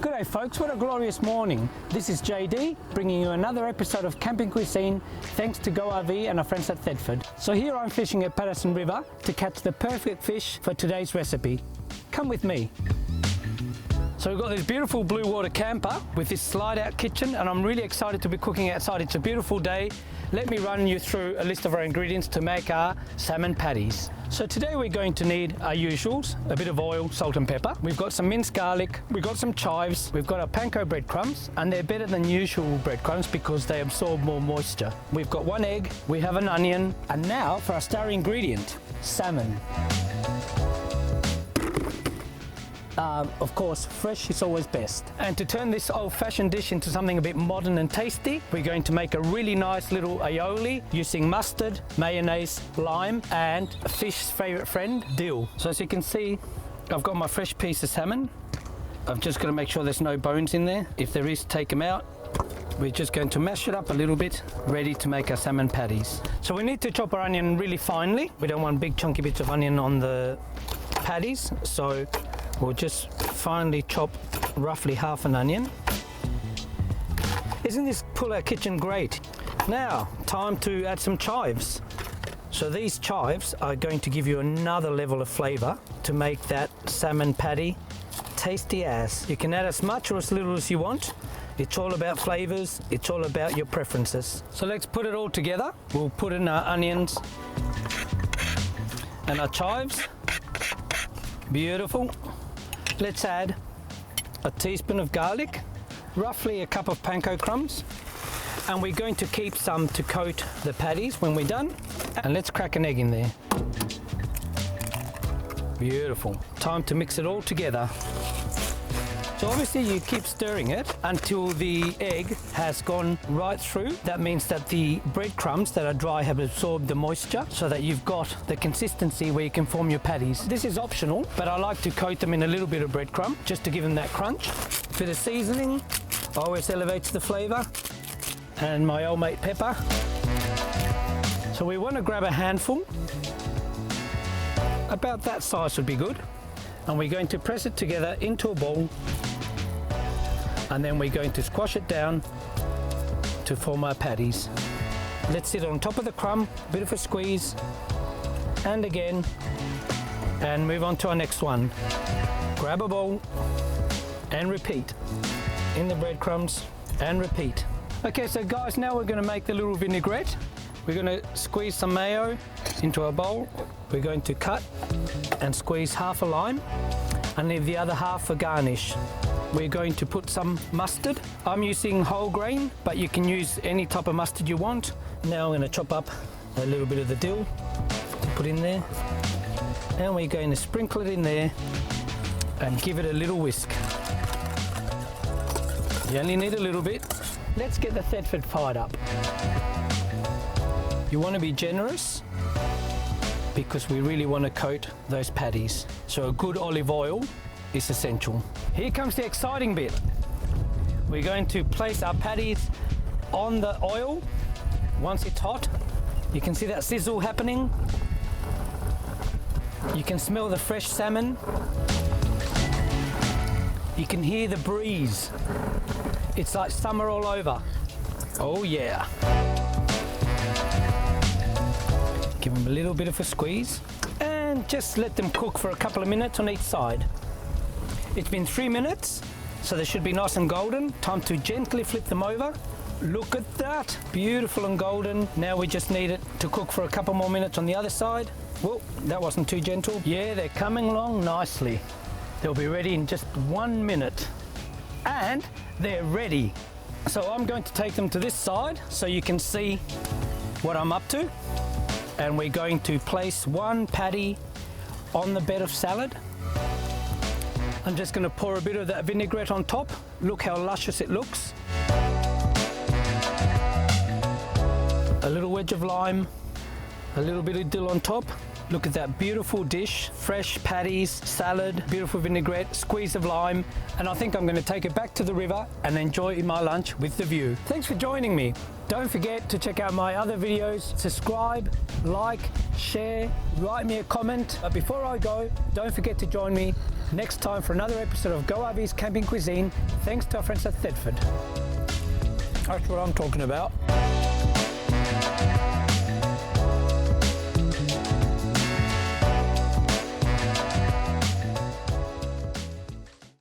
G'day folks, what a glorious morning. This is JD bringing you another episode of Camping Cuisine thanks to Go RV and our friends at Thetford. So here I'm fishing at Patterson River to catch the perfect fish for today's recipe. Come with me. So we've got this beautiful blue water camper with this slide out kitchen and I'm really excited to be cooking outside. It's a beautiful day. Let me run you through a list of our ingredients to make our salmon patties. So today we're going to need our usuals, a bit of oil, salt and pepper. We've got some minced garlic, we've got some chives, we've got our panko breadcrumbs, and they're better than usual breadcrumbs because they absorb more moisture. We've got 1 egg, we have an onion, and now for our star ingredient, salmon. Of course, fresh is always best. And to turn this old-fashioned dish into something a bit modern and tasty, we're going to make a really nice little aioli using mustard, mayonnaise, lime, and a fish's favorite friend, dill. So as you can see, I've got my fresh piece of salmon. I'm just going to make sure there's no bones in there. If there is, take them out. We're just going to mash it up a little bit, ready to make our salmon patties. So we need to chop our onion really finely. We don't want big chunky bits of onion on the patties, so we'll just finely chop roughly half an onion. Isn't this pull-out kitchen great? Now, time to add some chives. So these chives are going to give you another level of flavour to make that salmon patty tasty as. You can add as much or as little as you want. It's all about flavours, it's all about your preferences. So let's put it all together. We'll put in our onions and our chives. Beautiful. Let's add a teaspoon of garlic, roughly a cup of panko crumbs, and we're going to keep some to coat the patties when we're done. And let's crack an egg in there. Beautiful. Time to mix it all together. So obviously you keep stirring it until the egg has gone right through. That means that the breadcrumbs that are dry have absorbed the moisture so that you've got the consistency where you can form your patties. This is optional, but I like to coat them in a little bit of breadcrumb just to give them that crunch. A bit of seasoning always elevates the flavour, and my old mate pepper. So we want to grab a handful. About that size would be good. And we're going to press it together into a ball. And then we're going to squash it down to form our patties. Let's sit on top of the crumb, bit of a squeeze, and again, and move on to our next one. Grab a bowl and repeat. In the breadcrumbs and repeat. Okay, so guys, now we're going to make the little vinaigrette. We're going to squeeze some mayo into a bowl. We're going to cut and squeeze half a lime and leave the other half for garnish. We're going to put some mustard. I'm using whole grain, but you can use any type of mustard you want. Now I'm going to chop up a little bit of the dill to put in there. And we're going to sprinkle it in there and give it a little whisk. You only need a little bit. Let's get the Thetford fired up. You want to be generous because we really want to coat those patties. So a good olive oil is essential. Here comes the exciting bit. We're going to place our patties on the oil. Once it's hot, you can see that sizzle happening. You can smell the fresh salmon. You can hear the breeze. It's like summer all over. Oh yeah. Give them a little bit of a squeeze and just let them cook for a couple of minutes on each side. It's been 3 minutes, so they should be nice and golden. Time to gently flip them over. Look at that, beautiful and golden. Now we just need it to cook for a couple more minutes on the other side. Whoa, that wasn't too gentle. Yeah, they're coming along nicely. They'll be ready in just 1 minute. And they're ready. So I'm going to take them to this side so you can see what I'm up to. And we're going to place one patty on the bed of salad. I'm just going to pour a bit of that vinaigrette on top. Look how luscious it looks. A little wedge of lime, a little bit of dill on top. Look at that beautiful dish, fresh patties, salad, beautiful vinaigrette, squeeze of lime, and I think I'm going to take it back to the river and enjoy my lunch with the view. Thanks for joining me. Don't forget to check out my other videos, subscribe, like, share, write me a comment. But before I go, don't forget to join me next time for another episode of Go RV's Camping Cuisine, thanks to our friends at Thetford. That's what I'm talking about.